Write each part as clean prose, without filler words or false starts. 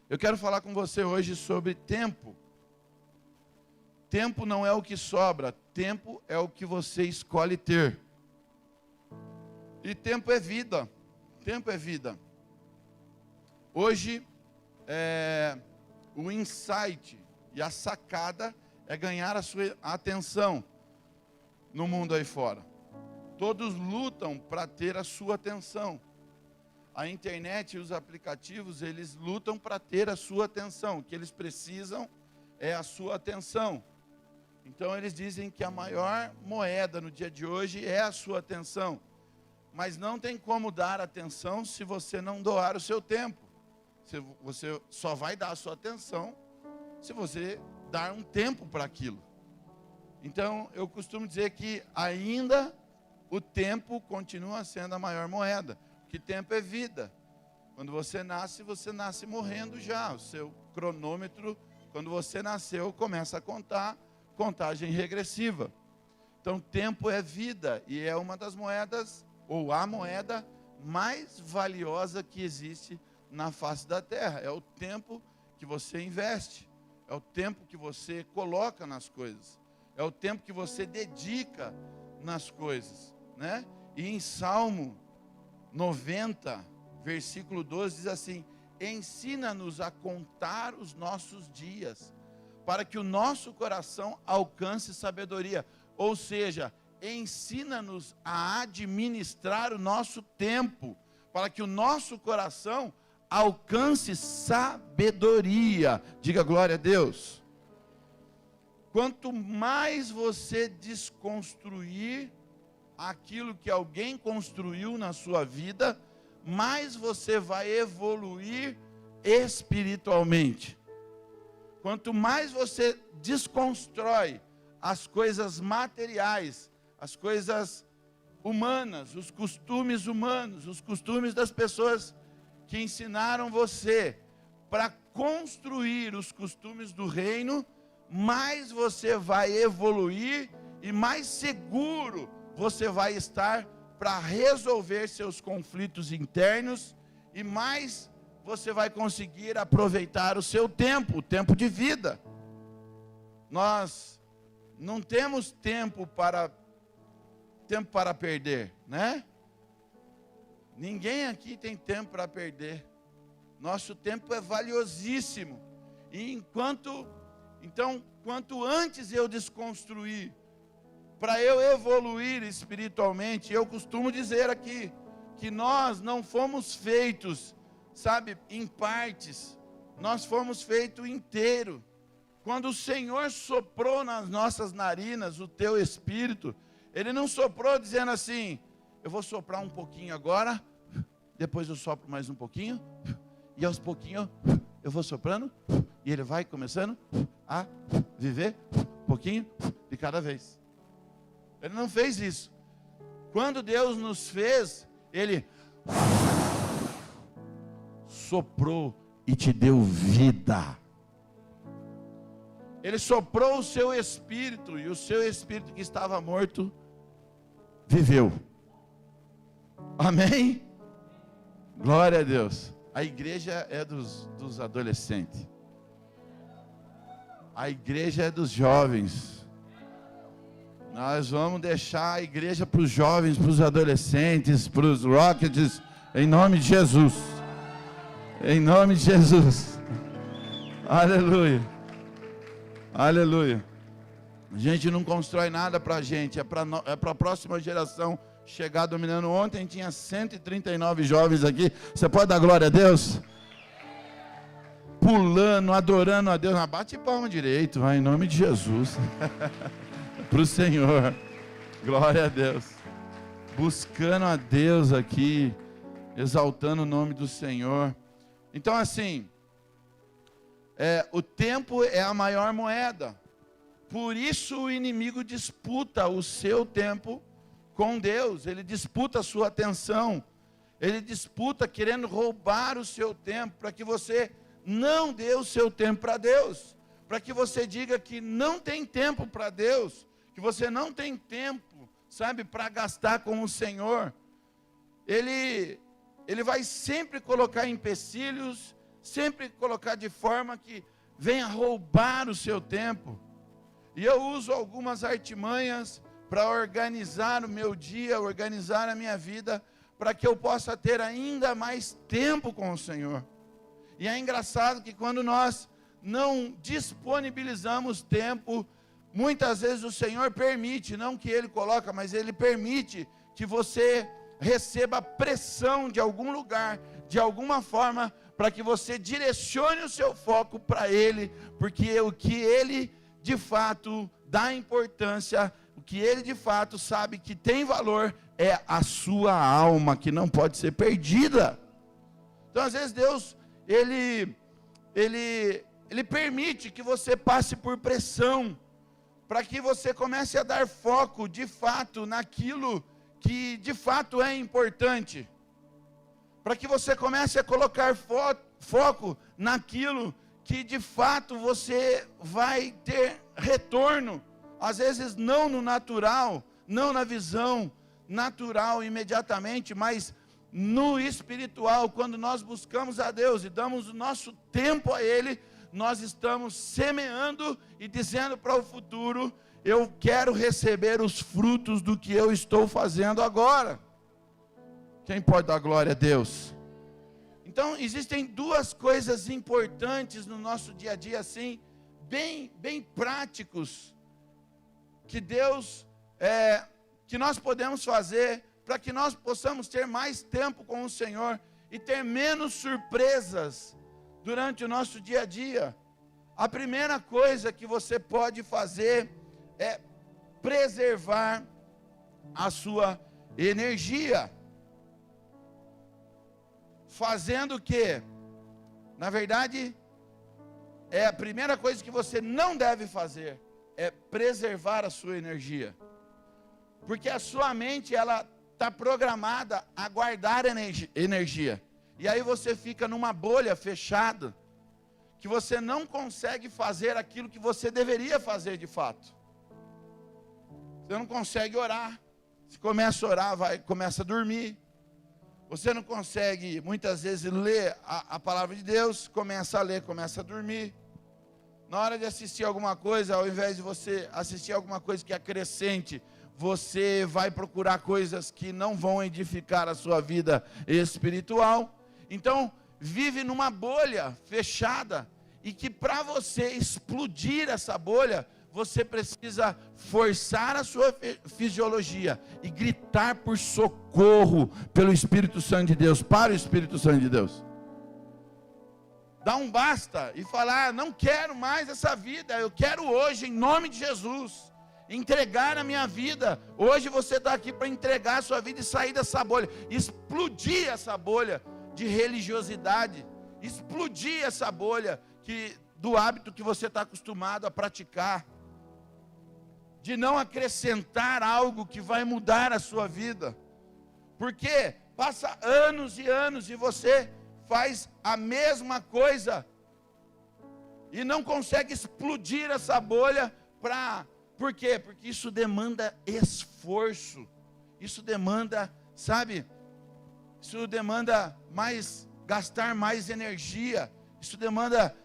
Eu quero falar com você hoje sobre tempo. Tempo não é o que sobra, tempo é o que você escolhe ter. E tempo é vida, tempo é vida. Hoje, o insight e a sacada é ganhar a sua atenção no mundo aí fora. Todos lutam para ter a sua atenção. A internet e os aplicativos, eles lutam para ter a sua atenção. O que eles precisam é a sua atenção. Então eles dizem que a maior moeda no dia de hoje é a sua atenção. Mas não tem como dar atenção se você não doar o seu tempo. Você só vai dar a sua atenção se você dar um tempo para aquilo. Então eu costumo dizer que ainda o tempo continua sendo a maior moeda. Porque tempo é vida. Quando você nasce morrendo já. O seu cronômetro, quando você nasceu, começa a contar, contagem regressiva. Então, tempo é vida e é uma das moedas, ou a moeda mais valiosa que existe na face da terra. É o tempo que você investe, é o tempo que você coloca nas coisas, é o tempo que você dedica nas coisas, né? E em Salmo 90, versículo 12, diz assim: ensina-nos a contar os nossos dias, para que o nosso coração alcance sabedoria. Ou seja, ensina-nos a administrar o nosso tempo, para que o nosso coração alcance sabedoria. Diga glória a Deus. Quanto mais você desconstruir aquilo que alguém construiu na sua vida, mais você vai evoluir espiritualmente. Quanto mais você desconstrói as coisas materiais, as coisas humanas, os costumes das pessoas que ensinaram você para construir os costumes do reino, mais você vai evoluir e mais seguro você vai estar para resolver seus conflitos internos e mais você vai conseguir aproveitar o seu tempo, o tempo de vida. Nós não temos tempo para perder, né? Ninguém aqui tem tempo para perder. Nosso tempo é valiosíssimo. E quanto antes eu desconstruir, para eu evoluir espiritualmente, eu costumo dizer aqui, que nós não fomos feitos, sabe, em partes, nós fomos feitos inteiro. Quando o Senhor soprou nas nossas narinas o teu espírito, Ele não soprou dizendo assim: eu vou soprar um pouquinho agora, depois eu sopro mais um pouquinho, e aos pouquinhos eu vou soprando, e ele vai começando a viver um pouquinho de cada vez. Ele não fez isso. Quando Deus nos fez, Ele soprou e te deu vida. Ele soprou o seu espírito, e o seu espírito que estava morto viveu. Amém? Glória a Deus. A igreja é dos adolescentes. A igreja é dos jovens. Nós vamos deixar a igreja para os jovens, para os adolescentes, para os rockets, em nome de Jesus. Em nome de Jesus. Aleluia. Aleluia. A gente não constrói nada para a gente, é para a próxima geração chegar dominando. Ontem tinha 139 jovens aqui. Você pode dar glória a Deus? Pulando, adorando a Deus. Mas bate palma direito, vai, em nome de Jesus. Para o Senhor. Glória a Deus. Buscando a Deus aqui, exaltando o nome do Senhor. Então assim, o tempo é a maior moeda. Por isso o inimigo disputa o seu tempo com Deus. Ele disputa a sua atenção. Ele disputa querendo roubar o seu tempo, para que você não dê o seu tempo para Deus. Para que você diga que não tem tempo para Deus. Que você não tem tempo, sabe, para gastar com o Senhor. Ele vai sempre colocar empecilhos, sempre colocar de forma que venha roubar o seu tempo. E eu uso algumas artimanhas para organizar o meu dia, organizar a minha vida, para que eu possa ter ainda mais tempo com o Senhor. E é engraçado que quando nós não disponibilizamos tempo, muitas vezes o Senhor permite, não que Ele coloca, mas Ele permite que você receba pressão de algum lugar, de alguma forma, para que você direcione o seu foco para Ele, porque o que Ele de fato dá importância, o que Ele de fato sabe que tem valor, é a sua alma, que não pode ser perdida. Então às vezes Deus, Ele permite que você passe por pressão, para que você comece a dar foco de fato naquilo que de fato é importante, para que você comece a colocar foco naquilo que de fato você vai ter retorno, às vezes não no natural, não na visão natural imediatamente, mas no espiritual. Quando nós buscamos a Deus e damos o nosso tempo a Ele, nós estamos semeando e dizendo para o futuro: eu quero receber os frutos do que eu estou fazendo agora. Quem pode dar glória a Deus? Então, existem duas coisas importantes no nosso dia a dia, assim, bem práticos, que que nós podemos fazer para que nós possamos ter mais tempo com o Senhor e ter menos surpresas durante o nosso dia a dia. A primeira coisa que você pode fazer é preservar a sua energia. Fazendo o quê? Na verdade, a primeira coisa que você não deve fazer é preservar a sua energia. Porque a sua mente, ela está programada a guardar energia. E aí você fica numa bolha fechada, que você não consegue fazer aquilo que você deveria fazer de fato. Você não consegue orar. Se começa a orar, começa a dormir. Você não consegue, muitas vezes, ler a palavra de Deus, começa a ler, começa a dormir. Na hora de assistir alguma coisa, ao invés de você assistir alguma coisa que acrescente, você vai procurar coisas que não vão edificar a sua vida espiritual. Então, vive numa bolha fechada, e que para você explodir essa bolha, você precisa forçar a sua fisiologia e gritar por socorro pelo Espírito Santo de Deus, para o Espírito Santo de Deus. Dá um basta e falar: não quero mais essa vida, eu quero hoje, em nome de Jesus, entregar a minha vida. Hoje você está aqui para entregar a sua vida e sair dessa bolha, explodir essa bolha de religiosidade, explodir essa bolha do hábito que você está acostumado a praticar, de não acrescentar algo que vai mudar a sua vida. Porque passa anos e anos e você faz a mesma coisa e não consegue explodir essa bolha. Por quê? Porque isso demanda esforço, isso demanda, isso demanda gastar mais energia, isso demanda,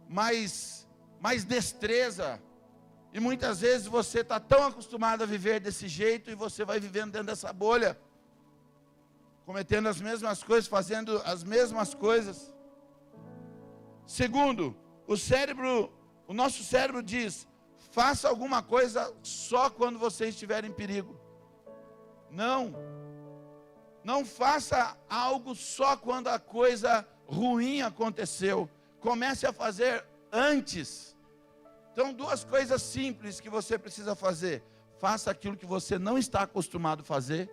mais destreza. E muitas vezes você está tão acostumado a viver desse jeito, e você vai vivendo dentro dessa bolha, cometendo as mesmas coisas, fazendo as mesmas coisas. Segundo, o nosso cérebro diz: faça alguma coisa só quando você estiver em perigo. Não faça algo só quando a coisa ruim aconteceu. Comece a fazer antes. Então, duas coisas simples que você precisa fazer: faça aquilo que você não está acostumado a fazer,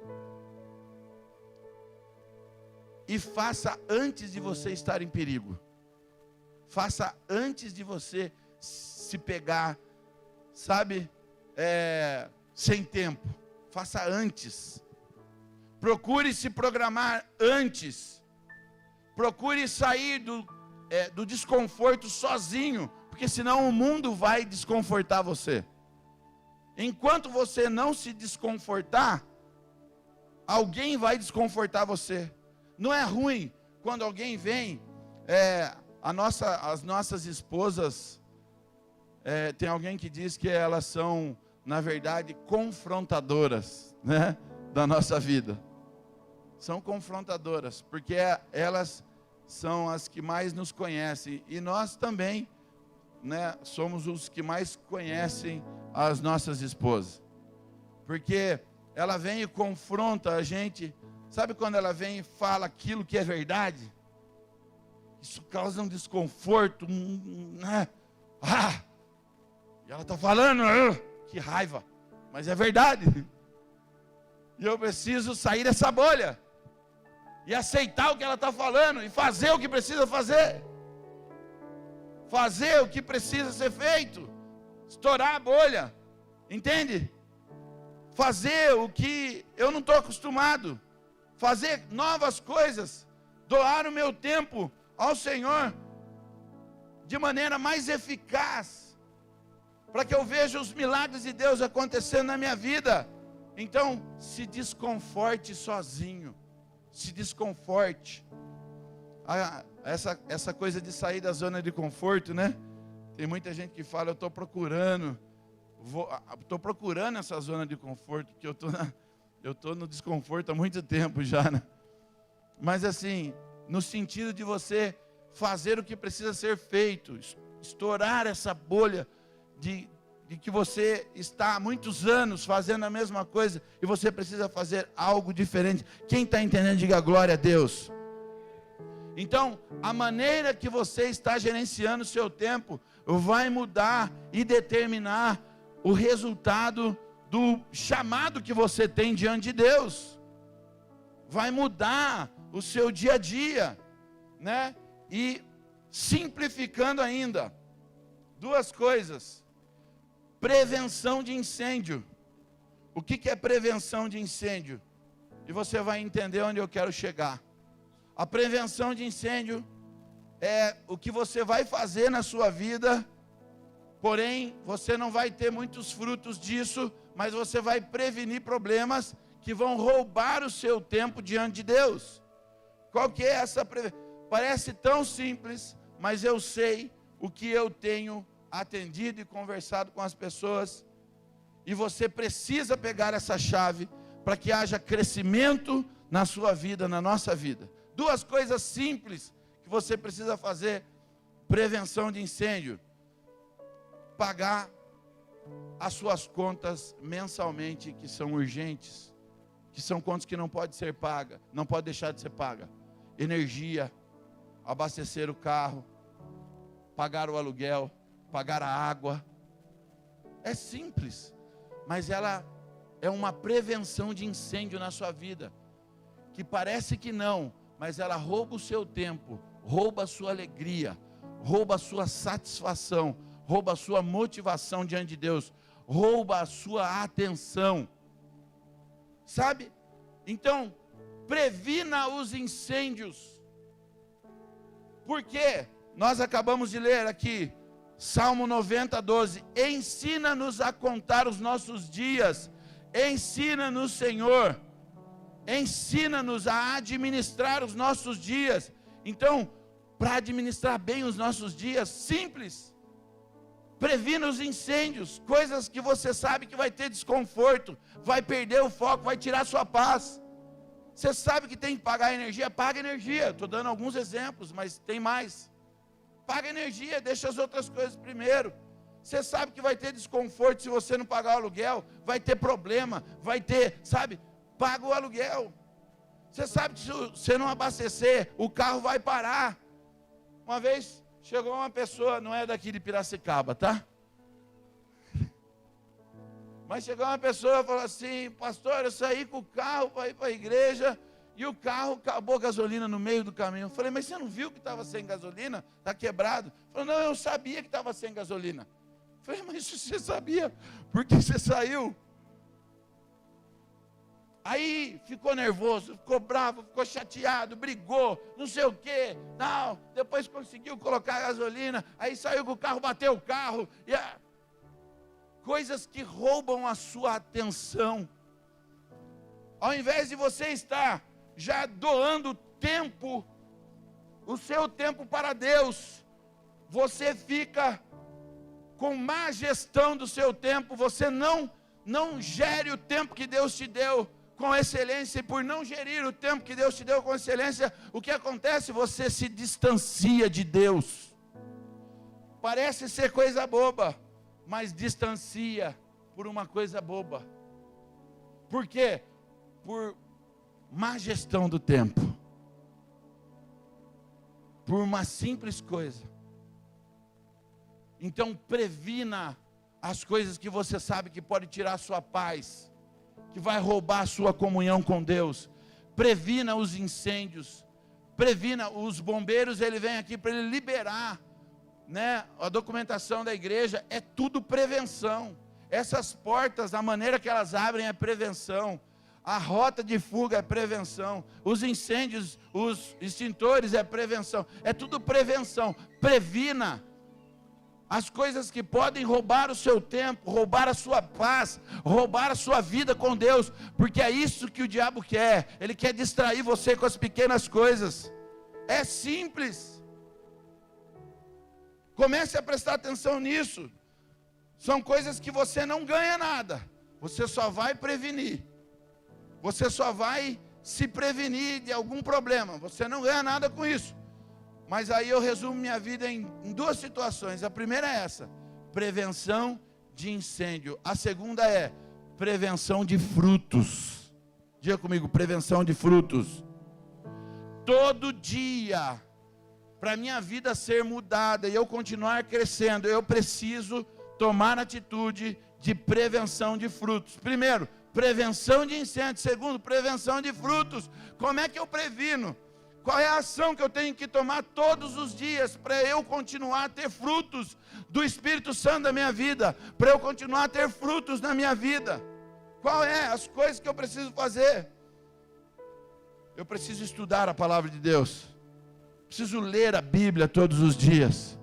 e faça antes de você estar em perigo. Faça antes de você se pegar, sem tempo. Faça antes. Procure se programar antes. Procure sair do desconforto sozinho, porque senão o mundo vai desconfortar você. Enquanto você não se desconfortar, alguém vai desconfortar você. Não é ruim quando alguém vem, as nossas esposas, tem alguém que diz que elas são, na verdade, confrontadoras, né, da nossa vida. São confrontadoras, porque elas são as que mais nos conhecem, e nós também, né, somos os que mais conhecem as nossas esposas, porque ela vem e confronta a gente. Sabe quando ela vem e fala aquilo que é verdade? Isso causa um desconforto, né? E ela está falando, que raiva, mas é verdade. E eu preciso sair dessa bolha e aceitar o que ela está falando e fazer o que precisa fazer. Fazer o que precisa ser feito. Estourar a bolha, entende? Fazer o que eu não estou acostumado. Fazer novas coisas. Doar o meu tempo ao Senhor de maneira mais eficaz, para que eu veja os milagres de Deus acontecendo na minha vida. Então, se desconforte sozinho. Se desconforte. Essa coisa de sair da zona de conforto, né? Tem muita gente que fala, eu estou procurando essa zona de conforto, porque eu estou no desconforto há muito tempo já, né? Mas assim, no sentido de você fazer o que precisa ser feito, estourar essa bolha de que você está há muitos anos fazendo a mesma coisa e você precisa fazer algo diferente. Quem está entendendo, diga glória a Deus. Então, a maneira que você está gerenciando o seu tempo vai mudar e determinar o resultado do chamado que você tem diante de Deus. Vai mudar o seu dia a dia, né? E simplificando ainda, duas coisas. Prevenção de incêndio. O que é prevenção de incêndio? E você vai entender onde eu quero chegar. A prevenção de incêndio é o que você vai fazer na sua vida, porém, você não vai ter muitos frutos disso, mas você vai prevenir problemas que vão roubar o seu tempo diante de Deus. Qual que é essa prevenção? Parece tão simples, mas eu sei o que eu tenho atendido e conversado com as pessoas, e você precisa pegar essa chave para que haja crescimento na sua vida, na nossa vida. Duas coisas simples que você precisa fazer: prevenção de incêndio, pagar as suas contas mensalmente que são urgentes, que são contas que não podem ser pagas, não pode deixar de ser paga. Energia, abastecer o carro, pagar o aluguel, pagar a água. É simples, mas ela é uma prevenção de incêndio na sua vida, que parece que não, mas ela rouba o seu tempo, rouba a sua alegria, rouba a sua satisfação, rouba a sua motivação diante de Deus, rouba a sua atenção, sabe? Então, previna os incêndios, porque nós acabamos de ler aqui, Salmo 90, 12, ensina-nos a contar os nossos dias, ensina-nos, Senhor, ensina-nos a administrar os nossos dias. Então, para administrar bem os nossos dias, simples, previna os incêndios, coisas que você sabe que vai ter desconforto, vai perder o foco, vai tirar sua paz. Você sabe que tem que pagar energia, paga energia. Estou dando alguns exemplos, mas tem mais. Paga energia, deixa as outras coisas primeiro. Você sabe que vai ter desconforto se você não pagar o aluguel, vai ter problema, vai ter, sabe? Paga o aluguel. Você sabe que se você não abastecer, o carro vai parar. Uma vez chegou uma pessoa, não é daqui de Piracicaba, tá? Mas chegou uma pessoa e falou assim: pastor, eu saí com o carro para ir para a igreja e o carro acabou a gasolina no meio do caminho. Eu falei: mas você não viu que estava sem gasolina? Está quebrado. Ele falou: não, eu sabia que estava sem gasolina. Eu falei: mas você sabia, por que você saiu? Aí ficou nervoso, ficou bravo, ficou chateado, brigou, não sei o quê. Não, depois conseguiu colocar a gasolina, aí saiu com o carro, bateu o carro. Coisas que roubam a sua atenção. Ao invés de você estar já doando tempo o seu tempo para Deus, você fica com má gestão do seu tempo, você não gere o tempo que Deus te deu com excelência, e por não gerir o tempo que Deus te deu com excelência, o que acontece? Você se distancia de Deus. Parece ser coisa boba, mas distancia por uma coisa boba. Por quê? Por má gestão do tempo. Por uma simples coisa. Então previna as coisas que você sabe que pode tirar a sua paz, que vai roubar a sua comunhão com Deus. Previna os incêndios. Previna os bombeiros, ele vem aqui para ele liberar, né? A documentação da igreja é tudo prevenção. Essas portas, a maneira que elas abrem é prevenção. A rota de fuga é prevenção. Os incêndios, os extintores é prevenção. É tudo prevenção. Previna as coisas que podem roubar o seu tempo, roubar a sua paz, roubar a sua vida com Deus, porque é isso que o diabo quer. Ele quer distrair você com as pequenas coisas. É simples. Comece a prestar atenção nisso. São coisas que você não ganha nada, você só vai prevenir. Você só vai se prevenir de algum problema, você não ganha nada com isso. Mas aí eu resumo minha vida em duas situações. A primeira é essa: prevenção de incêndio. A segunda é prevenção de frutos. Diga comigo, prevenção de frutos. Todo dia, para minha vida ser mudada e eu continuar crescendo, eu preciso tomar atitude de prevenção de frutos. Primeiro, prevenção de incêndio. Segundo, prevenção de frutos. Como é que eu previno? Qual é a ação que eu tenho que tomar todos os dias para eu continuar a ter frutos do Espírito Santo da minha vida? Para eu continuar a ter frutos na minha vida? Qual é as coisas que eu preciso fazer? Eu preciso estudar a palavra de Deus. Preciso ler a Bíblia todos os dias.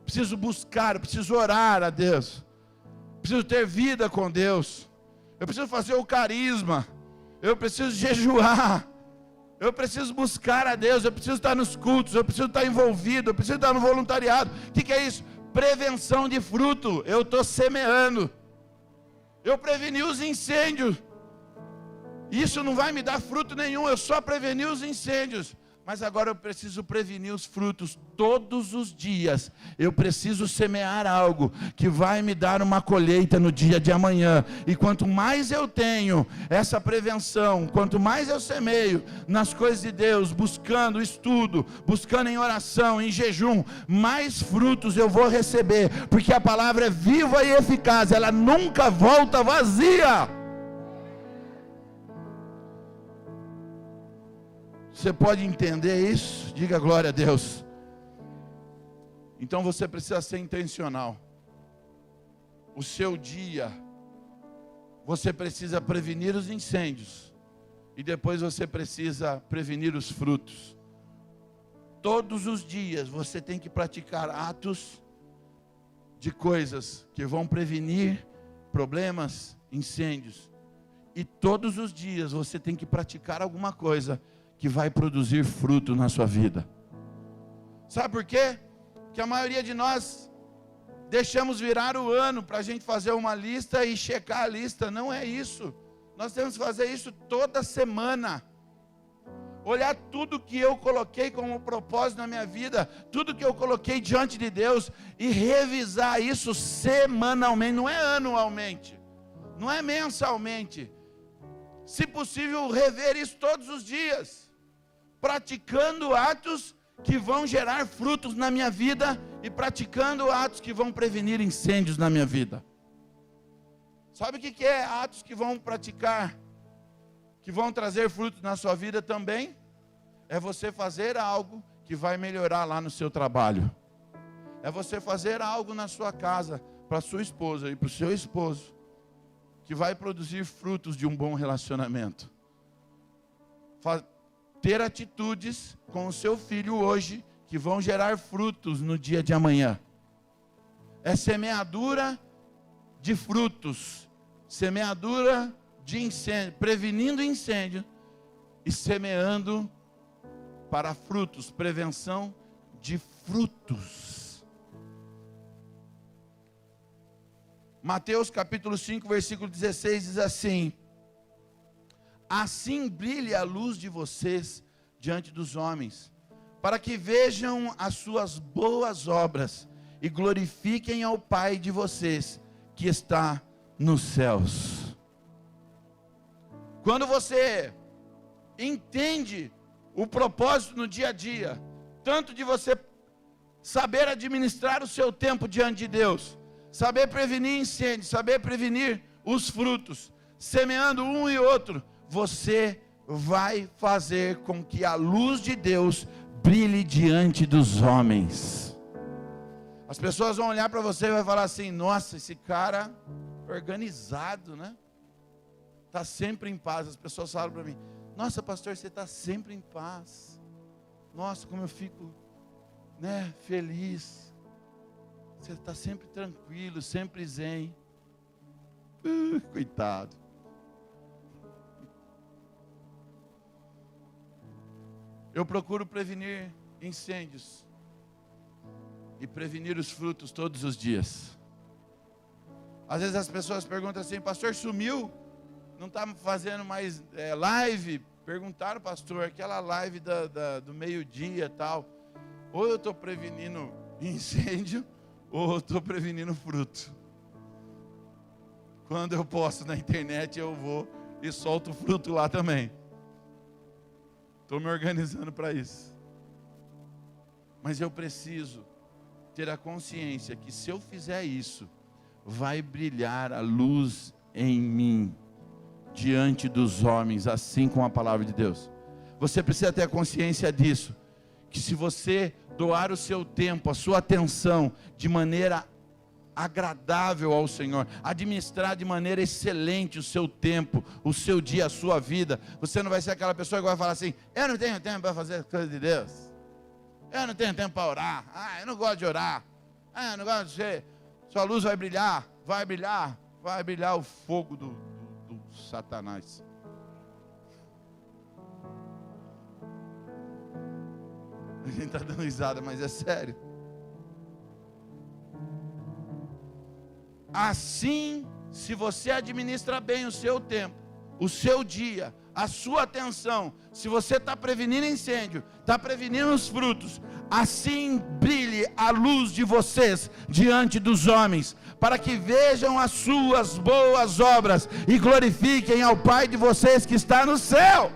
Preciso buscar, preciso orar a Deus. Preciso ter vida com Deus. Eu preciso fazer o carisma. Eu preciso jejuar. Eu preciso buscar a Deus, eu preciso estar nos cultos, eu preciso estar envolvido, eu preciso estar no voluntariado. O que é isso? Prevenção de fruto. Eu estou semeando. Eu preveni os incêndios. Isso não vai me dar fruto nenhum, eu só preveni os incêndios. Mas agora eu preciso prevenir os frutos todos os dias. Eu preciso semear algo que vai me dar uma colheita no dia de amanhã. E quanto mais eu tenho essa prevenção, quanto mais eu semeio nas coisas de Deus, buscando estudo, buscando em oração, em jejum, mais frutos eu vou receber. Porque a palavra é viva e eficaz, ela nunca volta vazia. Você pode entender isso? Diga glória a Deus. Então você precisa ser intencional. O seu dia, você precisa prevenir os incêndios. E depois você precisa prevenir os frutos. Todos os dias você tem que praticar atos de coisas que vão prevenir problemas, incêndios. E todos os dias você tem que praticar alguma coisa que vai produzir fruto na sua vida. Sabe por quê? Que a maioria de nós deixamos virar o ano para a gente fazer uma lista e checar a lista. Não é isso. Nós temos que fazer isso toda semana. Olhar tudo que eu coloquei como propósito na minha vida, tudo que eu coloquei diante de Deus e revisar isso semanalmente. Não é anualmente, não é mensalmente. Se possível, rever isso todos os dias. Praticando atos que vão gerar frutos na minha vida e praticando atos que vão prevenir incêndios na minha vida. Sabe o que é atos que vão praticar, que vão trazer frutos na sua vida também? É você fazer algo que vai melhorar lá no seu trabalho. É você fazer algo na sua casa, para a sua esposa e para o seu esposo, que vai produzir frutos de um bom relacionamento. Ter atitudes com o seu filho hoje que vão gerar frutos no dia de amanhã. É semeadura de frutos, semeadura de incêndio, prevenindo incêndio e semeando para frutos, prevenção de frutos. Mateus capítulo 5, versículo 16 diz assim: assim brilhe a luz de vocês diante dos homens, para que vejam as suas boas obras e glorifiquem ao Pai de vocês que está nos céus. Quando você entende o propósito no dia a dia, tanto de você saber administrar o seu tempo diante de Deus, saber prevenir incêndios, saber prevenir os frutos, semeando um e outro, você vai fazer com que a luz de Deus brilhe diante dos homens. As pessoas vão olhar para você e vai falar assim: nossa, esse cara organizado, né? Está sempre em paz. As pessoas falam para mim: nossa, pastor, você está sempre em paz. Nossa, como eu fico, né, feliz. Você está sempre tranquilo, sempre zen. Coitado. Eu procuro prevenir incêndios e prevenir os frutos todos os dias. Às vezes as pessoas perguntam assim: pastor, sumiu? Não está fazendo mais live? Perguntaram, pastor, aquela live do meio-dia e tal. Ou eu estou prevenindo incêndio, ou eu estou prevenindo fruto. Quando eu posto na internet, eu vou e solto o fruto lá também. Estou me organizando para isso. Mas eu preciso ter a consciência que se eu fizer isso, vai brilhar a luz em mim, diante dos homens, assim como a palavra de Deus. Você precisa ter a consciência disso, que se você doar o seu tempo, a sua atenção, de maneira agradável ao Senhor, administrar de maneira excelente o seu tempo, o seu dia, a sua vida, você não vai ser aquela pessoa que vai falar assim: eu não tenho tempo para fazer as coisas de Deus, eu não tenho tempo para orar, eu não gosto de orar, eu não gosto de ser. Sua luz vai brilhar o fogo do Satanás. A gente está dando risada, mas é sério. Assim, se você administra bem o seu tempo, o seu dia, a sua atenção, se você está prevenindo incêndio, está prevenindo os frutos, assim brilhe a luz de vocês diante dos homens, para que vejam as suas boas obras e glorifiquem ao Pai de vocês que está no céu.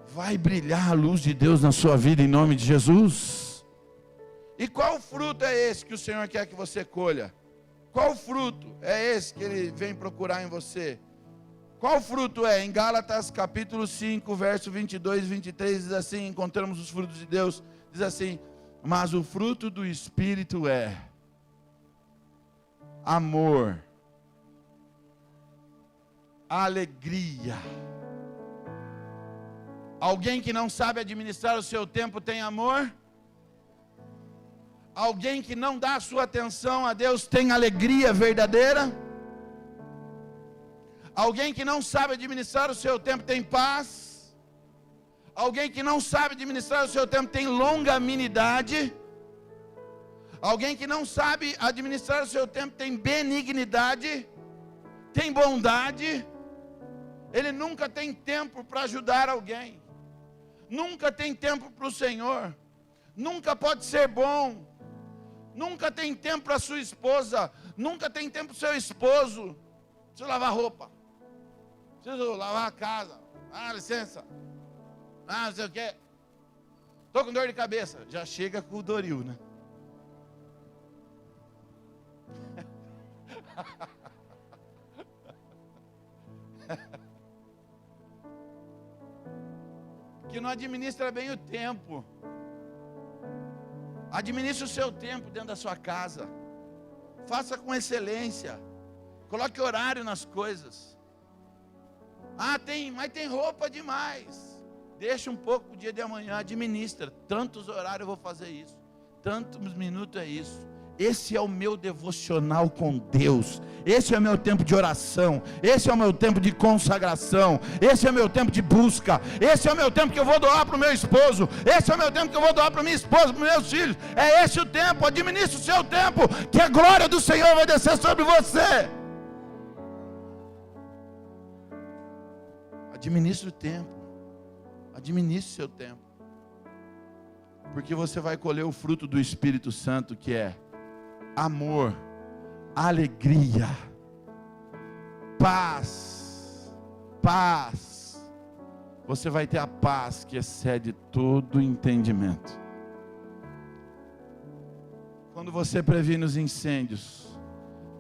Vai brilhar a luz de Deus na sua vida em nome de Jesus. E qual fruto é esse que o Senhor quer que você colha? Qual fruto é esse que Ele vem procurar em você? Qual fruto é? Em Gálatas capítulo 5, verso 22 e 23 diz assim, encontramos os frutos de Deus, diz assim: mas o fruto do Espírito é amor, alegria. Alguém que não sabe administrar o seu tempo tem amor? Alguém que não dá a sua atenção a Deus tem alegria verdadeira? Alguém que não sabe administrar o seu tempo tem paz? Alguém que não sabe administrar o seu tempo tem longanimidade? Alguém que não sabe administrar o seu tempo tem benignidade? Tem bondade? Ele nunca tem tempo para ajudar alguém, nunca tem tempo para o Senhor, nunca pode ser bom, nunca tem tempo para sua esposa, nunca tem tempo para o seu esposo. Preciso lavar roupa, preciso lavar a casa, licença, não sei o que, estou com dor de cabeça, já chega com o Doril, né? Que não administra bem o tempo. Administre o seu tempo dentro da sua casa. Faça com excelência. Coloque horário nas coisas. Mas tem roupa demais. Deixa um pouco para o dia de amanhã. Administra. Tantos horários eu vou fazer isso. Tantos minutos é isso. esse é o meu devocional com Deus, esse é o meu tempo de oração, esse é o meu tempo de consagração, esse é o meu tempo de busca, esse é o meu tempo que eu vou doar para o meu esposo, esse é o meu tempo que eu vou doar para minha esposa, para os meus filhos. É esse o tempo. Administre o seu tempo, que a glória do Senhor vai descer sobre você. Administre o tempo, administre o seu tempo, porque você vai colher o fruto do Espírito Santo, que é amor, alegria, paz. Você vai ter a paz que excede todo entendimento. Quando você previne os incêndios,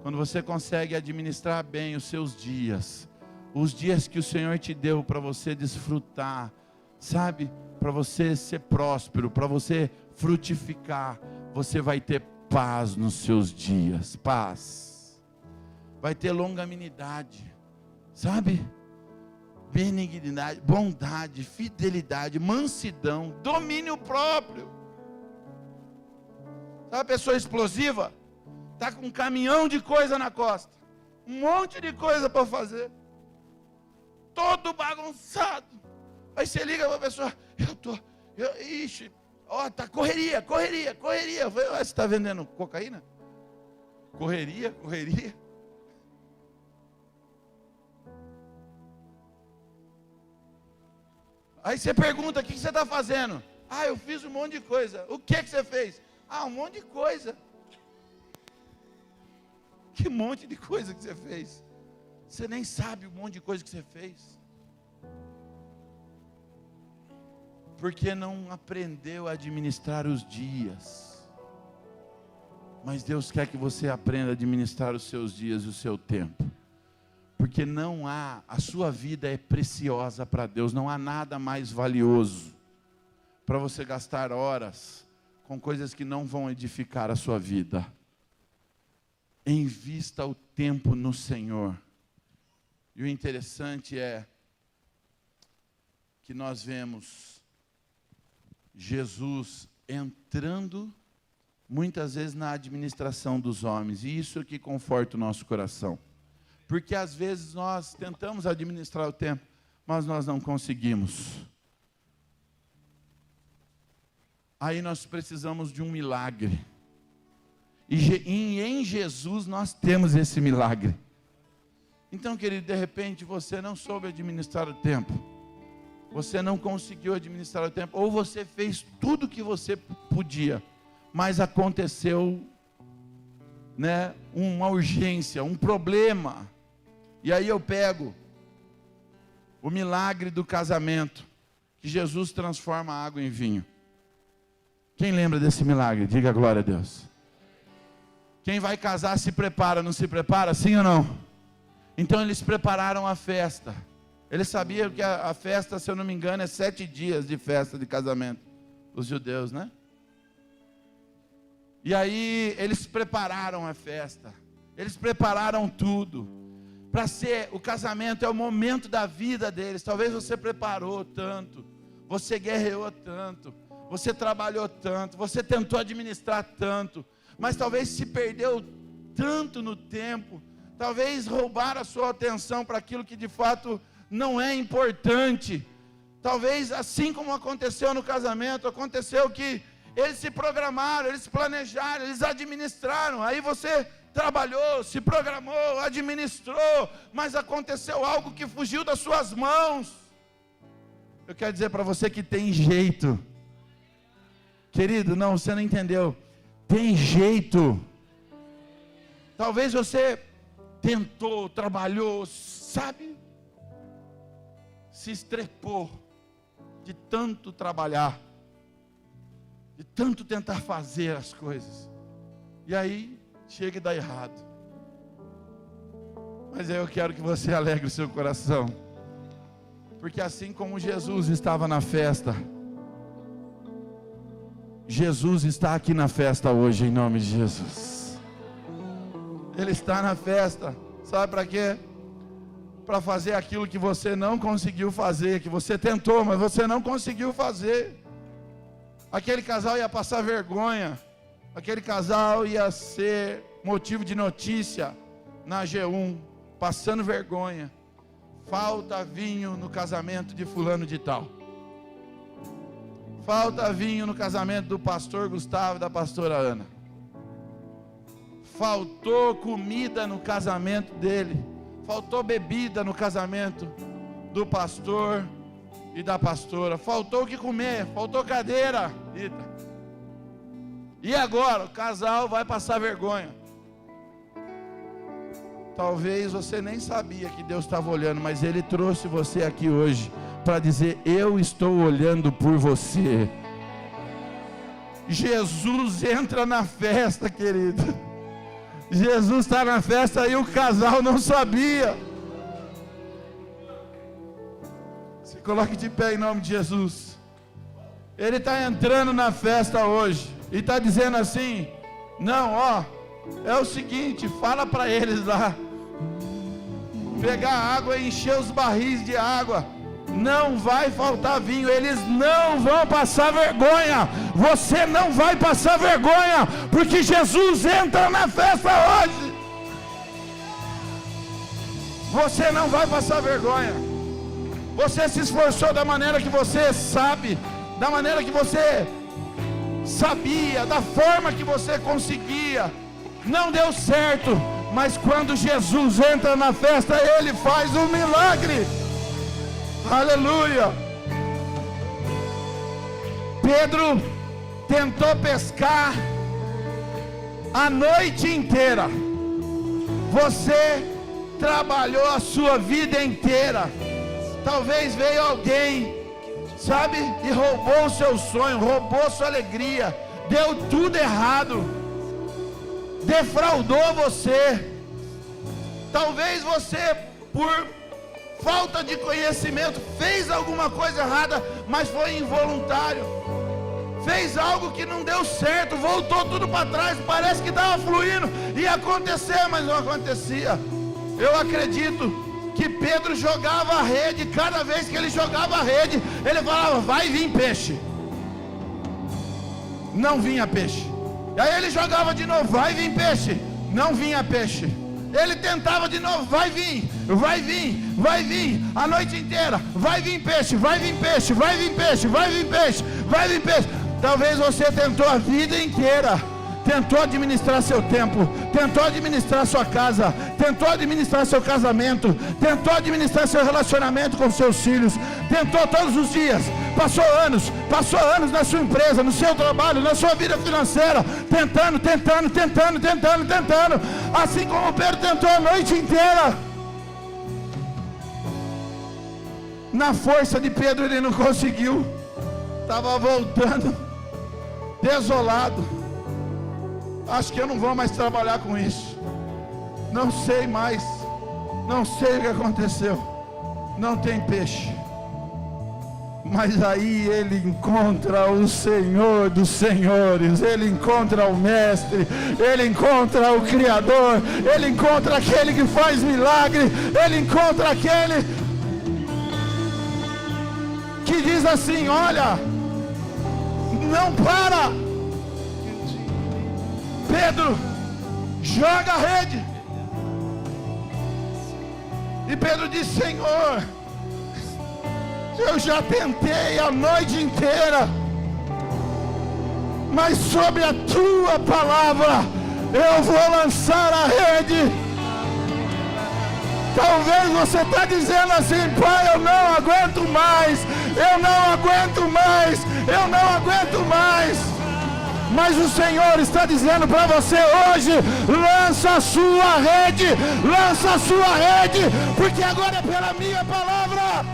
quando você consegue administrar bem os seus dias, os dias que o Senhor te deu para você desfrutar, sabe? Para você ser próspero, para você frutificar, você vai ter paz nos seus dias, paz. Vai ter longanimidade, sabe? Benignidade, bondade, fidelidade, mansidão, domínio próprio. Sabe a pessoa explosiva? Está com um caminhão de coisa na costa, um monte de coisa para fazer, todo bagunçado. Aí você liga para a pessoa, tá correria. Você está vendendo cocaína? Correria. Aí você pergunta, o que você está fazendo? Eu fiz um monte de coisa. O que você fez? Um monte de coisa. Que monte de coisa que você fez? Você nem sabe o monte de coisa que você fez. Porque não aprendeu a administrar os dias. Mas Deus quer que você aprenda a administrar os seus dias e o seu tempo. Porque a sua vida é preciosa para Deus, não há nada mais valioso para você gastar horas com coisas que não vão edificar a sua vida. Invista o tempo no Senhor. E o interessante é que nós vemos Jesus entrando muitas vezes na administração dos homens, e isso é que conforta o nosso coração. Porque às vezes nós tentamos administrar o tempo, mas nós não conseguimos. Aí nós precisamos de um milagre. E em Jesus nós temos esse milagre. Então, querido, de repente você não soube administrar o tempo. Você não conseguiu administrar o tempo. Ou você fez tudo o que você podia, mas aconteceu, uma urgência, um problema. E aí eu pego o milagre do casamento, que Jesus transforma a água em vinho. Quem lembra desse milagre? Diga glória a Deus. Quem vai casar se prepara, não se prepara? Sim ou não? Então eles prepararam a festa. Eles sabiam que a festa, se eu não me engano, é 7 dias de festa de casamento. Os judeus, né? E aí eles prepararam a festa. Eles prepararam tudo. Para ser, o casamento é o momento da vida deles. Talvez você preparou tanto, você guerreou tanto, você trabalhou tanto, você tentou administrar tanto, mas talvez se perdeu tanto no tempo, talvez roubaram a sua atenção para aquilo que de fato não é importante. Talvez assim como aconteceu no casamento, aconteceu que eles se programaram, eles planejaram, eles administraram, aí você trabalhou, se programou, administrou, mas aconteceu algo que fugiu das suas mãos. Eu quero dizer para você que tem jeito. Querido, não, você não entendeu. Tem jeito. Talvez você tentou, trabalhou, sabe? Se estrepou de tanto trabalhar, de tanto tentar fazer as coisas. E aí chega e dá errado. Mas eu quero que você alegre o seu coração, porque assim como Jesus estava na festa, Jesus está aqui na festa hoje, em nome de Jesus. Ele está na festa, sabe para quê? Para fazer aquilo que você não conseguiu fazer, que você tentou, mas você não conseguiu fazer. Aquele casal ia passar vergonha, Aquele casal ia ser motivo de notícia na G1, passando vergonha. Falta vinho no casamento de fulano de tal. Falta vinho no casamento do pastor Gustavo e da pastora Ana. Faltou comida no casamento dele. Faltou bebida no casamento do pastor e da pastora. Faltou o que comer, faltou cadeira. E agora? O casal vai passar vergonha. Talvez você nem sabia que Deus estava olhando, mas Ele trouxe você aqui hoje para dizer: eu estou olhando por você. Jesus entra na festa, querido. Jesus está na festa e o casal não sabia. Se coloque de pé em nome de Jesus. Ele está entrando na festa hoje e está dizendo assim: não, ó, é o seguinte, fala para eles lá pegar água e encher os barris de água. Não vai faltar vinho, eles não vão passar vergonha. Você não vai passar vergonha, porque Jesus entra na festa hoje. Você não vai passar vergonha. Você se esforçou da maneira que você sabe, da maneira que você sabia, da forma que você conseguia. Não deu certo, mas quando Jesus entra na festa, Ele faz um milagre. Aleluia. Pedro tentou pescar a noite inteira. Você trabalhou a sua vida inteira. Talvez veio alguém, sabe, e roubou o seu sonho, roubou a sua alegria, deu tudo errado, defraudou você. Talvez você, por falta de conhecimento, fez alguma coisa errada, mas foi involuntário. Fez algo que não deu certo, voltou tudo para trás, parece que estava fluindo, ia acontecer, mas não acontecia. Eu acredito que Pedro jogava a rede, cada vez que ele jogava a rede, ele falava: vai vir peixe. Não vinha peixe. E aí ele jogava de novo: vai vir peixe. Não vinha peixe. Ele tentava de novo: vai vir, vai vir, vai vir, a noite inteira, vai vir peixe, vai vir peixe, vai vir peixe, vai vir peixe, vai vir peixe. Talvez você tentou a vida inteira, tentou administrar seu tempo, tentou administrar sua casa, tentou administrar seu casamento, tentou administrar seu relacionamento com seus filhos, tentou todos os dias, passou anos na sua empresa, no seu trabalho, na sua vida financeira, tentando, assim como Pedro tentou a noite inteira. Na força de Pedro ele não conseguiu, estava voltando desolado. Acho que eu não vou mais trabalhar com isso. Não sei mais. Não sei o que aconteceu. Não tem peixe. Mas aí ele encontra o Senhor dos Senhores. Ele encontra o Mestre. Ele encontra o Criador. Ele encontra aquele que faz milagre. Ele encontra aquele que diz assim: olha, não para. Pedro, joga a rede. E Pedro disse: Senhor, eu já tentei a noite inteira, mas sobre a tua palavra eu vou lançar a rede. Talvez você está dizendo assim: pai, eu não aguento mais, eu não aguento mais, eu não aguento mais. Mas o Senhor está dizendo para você hoje: lança a sua rede, porque agora é pela minha palavra.